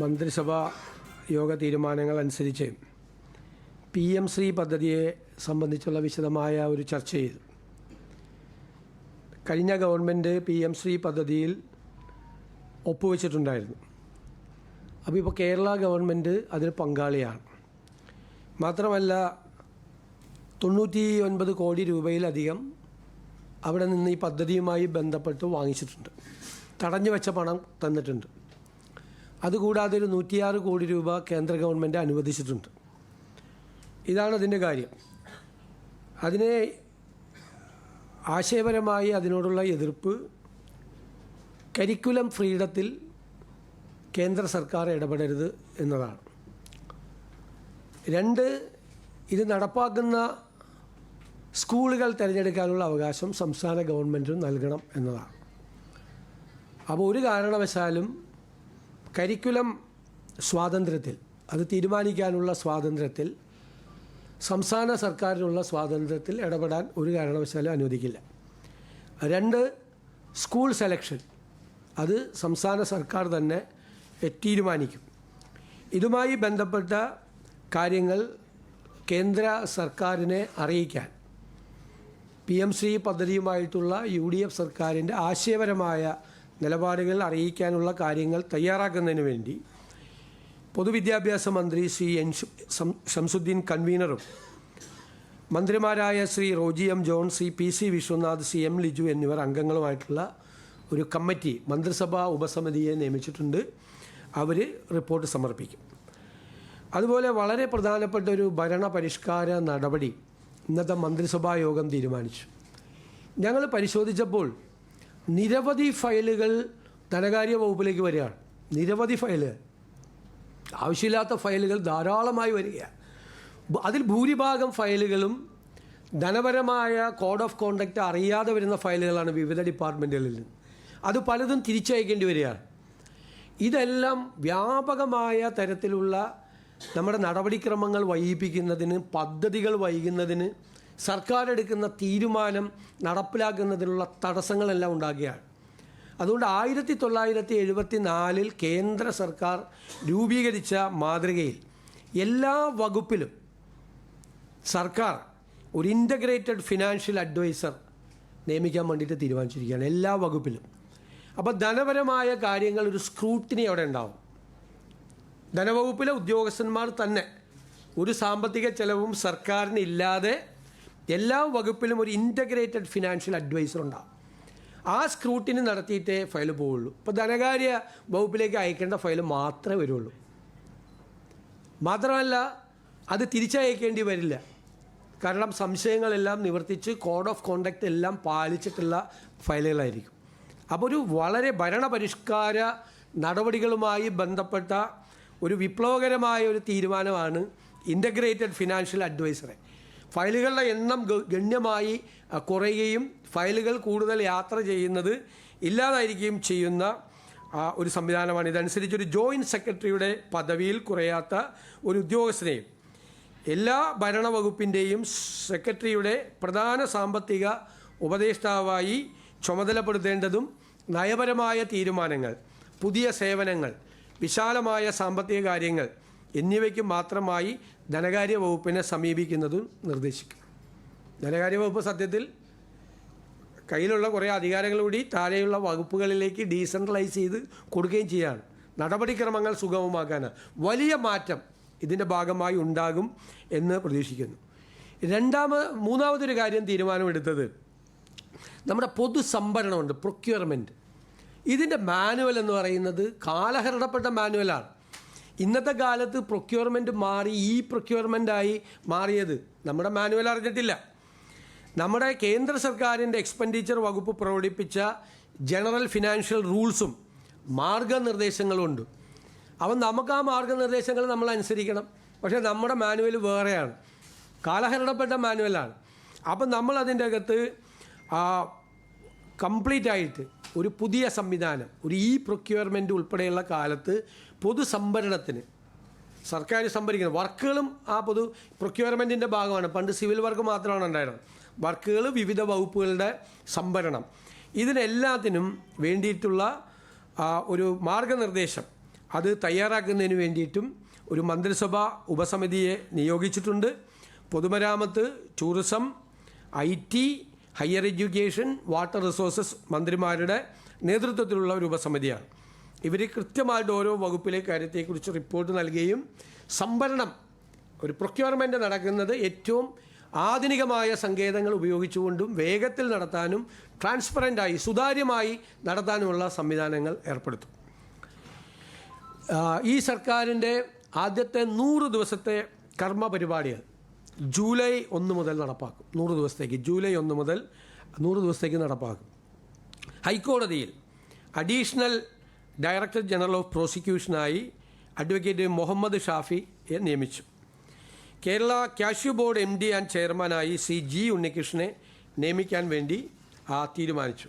മന്ത്രിസഭാ യോഗ തീരുമാനങ്ങൾ അനുസരിച്ച് PM ശ്രീ പദ്ധതിയെ സംബന്ധിച്ചുള്ള വിശദമായ ഒരു ചർച്ച ചെയ്തു. കഴിഞ്ഞ ഗവൺമെൻറ് PM ശ്രീ പദ്ധതിയിൽ ഒപ്പുവെച്ചിട്ടുണ്ടായിരുന്നു. അപ്പോൾ ഇപ്പോൾ കേരള ഗവൺമെൻറ് അതിൽ പങ്കാളിയാണ്. മാത്രമല്ല 99 കോടി രൂപയിലധികം അവിടെ നിന്ന് ഈ പദ്ധതിയുമായി ബന്ധപ്പെട്ട് വാങ്ങിച്ചിട്ടുണ്ട്. തടഞ്ഞു വെച്ച പണം തന്നിട്ടുണ്ട്. അതുകൂടാതെ ഒരു 106 കോടി രൂപ കേന്ദ്ര ഗവൺമെൻറ് അനുവദിച്ചിട്ടുണ്ട്. ഇതാണ് അതിൻ്റെ കാര്യം. അതിനെ ആശയപരമായി അതിനോടുള്ള എതിർപ്പ് കരിക്കുലം ഫ്രീഡത്തിൽ കേന്ദ്ര സർക്കാർ ഇടപെടരുത് എന്നതാണ്. 2, ഇത് നടപ്പാക്കുന്ന സ്കൂളുകൾ തിരഞ്ഞെടുക്കാനുള്ള അവകാശം സംസ്ഥാന ഗവൺമെൻറ്റിന് നൽകണം എന്നതാണ്. അപ്പോൾ ഒരു കാരണവശാലും കരിക്കുലം സ്വാതന്ത്ര്യത്തിൽ, അത് തീരുമാനിക്കാനുള്ള സ്വാതന്ത്ര്യത്തിൽ, സംസ്ഥാന സർക്കാരിനുള്ള സ്വാതന്ത്ര്യത്തിൽ ഇടപെടാൻ ഒരു കാരണവശാലും അനുവദിക്കില്ല. 2, സ്കൂൾ സെലക്ഷൻ അത് സംസ്ഥാന സർക്കാർ തന്നെ തീരുമാനിക്കും. ഇതുമായി ബന്ധപ്പെട്ട കാര്യങ്ങൾ കേന്ദ്ര സർക്കാരിനെ അറിയിക്കാൻ PM ശ്രീ പദ്ധതിയുമായിട്ടുള്ള UDF സർക്കാരിൻ്റെ ആശയപരമായ നിലപാടുകൾ അറിയിക്കാനുള്ള കാര്യങ്ങൾ തയ്യാറാക്കുന്നതിന് വേണ്ടി പൊതുവിദ്യാഭ്യാസ മന്ത്രി ശ്രീ ഷംസുദ്ദീൻ കൺവീനറും മന്ത്രിമാരായ Shri Roji M. John, Shri PC Vishwanath, Shri M. Liju എന്നിവർ അംഗങ്ങളുമായിട്ടുള്ള ഒരു കമ്മിറ്റി, മന്ത്രിസഭാ ഉപസമിതിയെ നിയമിച്ചിട്ടുണ്ട്. അവർ റിപ്പോർട്ട് സമർപ്പിക്കും. അതുപോലെ വളരെ പ്രധാനപ്പെട്ട ഒരു ഭരണപരിഷ്കാര നടപടി ഇന്നത്തെ മന്ത്രിസഭാ യോഗം തീരുമാനിച്ചു. ഞങ്ങൾ പരിശോധിച്ചപ്പോൾ നിരവധി ഫയലുകൾ ധനകാര്യ വകുപ്പിലേക്ക് വരികയാണ്. നിരവധി ഫയലുകൾ, ആവശ്യമില്ലാത്ത ഫയലുകൾ ധാരാളമായി വരികയാണ്. അതിൽ ഭൂരിഭാഗം ഫയലുകളും ധനപരമായ കോഡ് ഓഫ് കോണ്ടക്റ്റ് അറിയാതെ വരുന്ന ഫയലുകളാണ് വിവിധ ഡിപ്പാർട്ട്മെൻറ്റുകളിൽ നിന്ന്. അത് പലതും തിരിച്ചയക്കേണ്ടി വരികയാണ്. ഇതെല്ലാം വ്യാപകമായ തരത്തിലുള്ള നമ്മുടെ നടപടിക്രമങ്ങൾ വൈകിപ്പിക്കുന്നതിന്, പദ്ധതികൾ വൈകുന്നതിന്, സർക്കാർ എടുക്കുന്ന തീരുമാനം നടപ്പിലാക്കുന്നതിനുള്ള തടസ്സങ്ങളെല്ലാം ഉണ്ടാകുകയാണ്. അതുകൊണ്ട് 1974 കേന്ദ്ര സർക്കാർ രൂപീകരിച്ച മാതൃകയിൽ എല്ലാ വകുപ്പിലും സർക്കാർ ഒരു ഇൻ്റഗ്രേറ്റഡ് ഫിനാൻഷ്യൽ അഡ്വൈസർ നിയമിക്കാൻ വേണ്ടിയിട്ട് തീരുമാനിച്ചിരിക്കുകയാണ്, എല്ലാ വകുപ്പിലും. അപ്പോൾ ധനപരമായ കാര്യങ്ങൾ ഒരു സ്ക്രൂട്ടിനി അവിടെ ഉണ്ടാവും. ധനവകുപ്പിലെ ഉദ്യോഗസ്ഥന്മാർ തന്നെ ഒരു സാമ്പത്തിക ചെലവും സർക്കാരിന് ഇല്ലാതെ എല്ലാ വകുപ്പിലും ഒരു ഇൻ്റഗ്രേറ്റഡ് ഫിനാൻഷ്യൽ അഡ്വൈസർ ഉണ്ടാവും. ആ സ്ക്രൂട്ടിനി നടത്തിയിട്ടേ ഫയൽ പോവുള്ളൂ. ഇപ്പോൾ ധനകാര്യ വകുപ്പിലേക്ക് അയക്കേണ്ട ഫയൽ മാത്രമേ വരുള്ളൂ. മാത്രമല്ല അത് തിരിച്ചയക്കേണ്ടി വരില്ല. കാരണം സംശയങ്ങളെല്ലാം നിവർത്തിച്ച് കോഡ് ഓഫ് കോണ്ടക്റ്റ് എല്ലാം പാലിച്ചിട്ടുള്ള ഫയലുകളായിരിക്കും. അപ്പോൾ ഒരു വളരെ ഭരണപരിഷ്കാര നടപടികളുമായി ബന്ധപ്പെട്ട ഒരു വിപ്ലവകരമായ ഒരു തീരുമാനമാണ് ഇൻ്റഗ്രേറ്റഡ് ഫിനാൻഷ്യൽ അഡ്വൈസറെ. ഫയലുകളുടെ എണ്ണം ഗണ്യമായി കുറയുകയും ഫയലുകൾ കൂടുതൽ യാത്ര ചെയ്യുന്നത് ഇല്ലാതായിരിക്കുകയും ചെയ്യുന്ന ഒരു സംവിധാനമാണ്. ഇതനുസരിച്ച് ഒരു ജോയിൻറ്റ് സെക്രട്ടറിയുടെ പദവിയിൽ കുറയാത്ത ഒരു ഉദ്യോഗസ്ഥനെയും എല്ലാ ഭരണവകുപ്പിൻ്റെയും സെക്രട്ടറിയുടെ പ്രധാന സാമ്പത്തിക ഉപദേഷ്ടാവായി ചുമതലപ്പെടുത്തേണ്ടതും നയപരമായ തീരുമാനങ്ങൾ, പുതിയ സേവനങ്ങൾ, വിശാലമായ സാമ്പത്തിക കാര്യങ്ങൾ എന്നിവയ്ക്ക് മാത്രമായി ധനകാര്യ വകുപ്പിനെ സമീപിക്കുന്നതും നിർദ്ദേശിക്കും. ധനകാര്യ വകുപ്പ് സത്യത്തിൽ കയ്യിലുള്ള കുറേ അധികാരങ്ങൾ കൂടി താഴെയുള്ള വകുപ്പുകളിലേക്ക് ഡീസെൻട്രലൈസ് ചെയ്ത് കൊടുക്കുകയും ചെയ്യുകയാണ്. നടപടിക്രമങ്ങൾ സുഗമമാക്കാൻ വലിയ മാറ്റം ഇതിൻ്റെ ഭാഗമായി ഉണ്ടാകും എന്ന് പ്രതീക്ഷിക്കുന്നു. മൂന്നാമതൊരു കാര്യം തീരുമാനമെടുത്തത് നമ്മുടെ പൊതുസംഭരണമുണ്ട്, പ്രൊക്യൂർമെൻറ്റ്. ഇതിൻ്റെ മാനുവൽ എന്ന് പറയുന്നത് കാലഹരണപ്പെട്ട മാനുവലാണ്. ഇന്നത്തെ കാലത്ത് പ്രൊക്യൂർമെൻറ്റ് മാറി പ്രൊക്യൂർമെൻറ്റായി മാറിയത് നമ്മുടെ മാനുവൽ അറിഞ്ഞിട്ടില്ല. നമ്മുടെ കേന്ദ്ര സർക്കാരിൻ്റെ എക്സ്പെൻഡിച്ചർ വകുപ്പ് പ്രകടിപ്പിച്ച ജനറൽ ഫിനാൻഷ്യൽ റൂൾസും മാർഗനിർദ്ദേശങ്ങളും ഉണ്ട്. അപ്പം നമുക്ക് ആ മാർഗനിർദ്ദേശങ്ങൾ നമ്മൾ അനുസരിക്കണം. പക്ഷേ നമ്മുടെ മാനുവൽ വേറെയാണ്, കാലഹരണപ്പെട്ട മാനുവലാണ്. അപ്പം നമ്മൾ അതിൻ്റെ അകത്ത് കംപ്ലീറ്റ് ആയിട്ട് ഒരു പുതിയ സംവിധാനം, ഒരു പ്രൊക്യൂർമെൻറ്റ് ഉൾപ്പെടെയുള്ള കാലത്ത് പൊതുസംഭരണത്തിന് സർക്കാർ സംഭരിക്കുന്ന വർക്കുകളും ആ പൊതു പ്രൊക്യൂർമെൻറ്റിൻ്റെ ഭാഗമാണ്. പണ്ട് സിവിൽ വർക്ക് മാത്രമാണ് ഉണ്ടായിരുന്നത്. വർക്കുകൾ, വിവിധ വകുപ്പുകളുടെ സംഭരണം, ഇതിനെല്ലാത്തിനും വേണ്ടിയിട്ടുള്ള ഒരു മാർഗനിർദ്ദേശം അത് തയ്യാറാക്കുന്നതിന് വേണ്ടിയിട്ടും ഒരു മന്ത്രിസഭാ ഉപസമിതിയെ നിയോഗിച്ചിട്ടുണ്ട്. പൊതുമരാമത്ത്, tourism, IT, higher education, water resources മന്ത്രിമാരുടെ നേതൃത്വത്തിലുള്ള ഒരു ഉപസമിതിയാണ്. ഇവർ കൃത്യമായിട്ട് ഓരോ വകുപ്പിലെ കാര്യത്തെക്കുറിച്ച് റിപ്പോർട്ട് നൽകുകയും സംഭരണം, ഒരു പ്രൊക്യൂർമെൻറ്റ് നടക്കുന്നത് ഏറ്റവും ആധുനികമായ സങ്കേതങ്ങൾ ഉപയോഗിച്ചുകൊണ്ടും വേഗത്തിൽ നടത്താനും ട്രാൻസ്പെറൻ്റായി സുതാര്യമായി നടത്താനുമുള്ള സംവിധാനങ്ങൾ ഏർപ്പെടുത്തും. ഈ സർക്കാരിൻ്റെ ആദ്യത്തെ 100 ദിവസത്തെ കർമ്മ പരിപാടികൾ ജൂലൈ 1 മുതൽ നടപ്പാക്കും. 100 ദിവസത്തേക്ക്, ജൂലൈ 1 മുതൽ 100 ദിവസത്തേക്ക് നടപ്പാക്കും. ഹൈക്കോടതിയിൽ അഡീഷണൽ ഡയറക്ടർ ജനറൽ ഓഫ് പ്രോസിക്യൂഷനായി അഡ്വക്കേറ്റ് മുഹമ്മദ് ഷാഫിയെ നിയമിച്ചു. Kerala cashew board MD and ചെയർമാനായി G. ഉണ്ണികൃഷ്ണനെ നിയമിക്കാൻ വേണ്ടി തീരുമാനിച്ചു.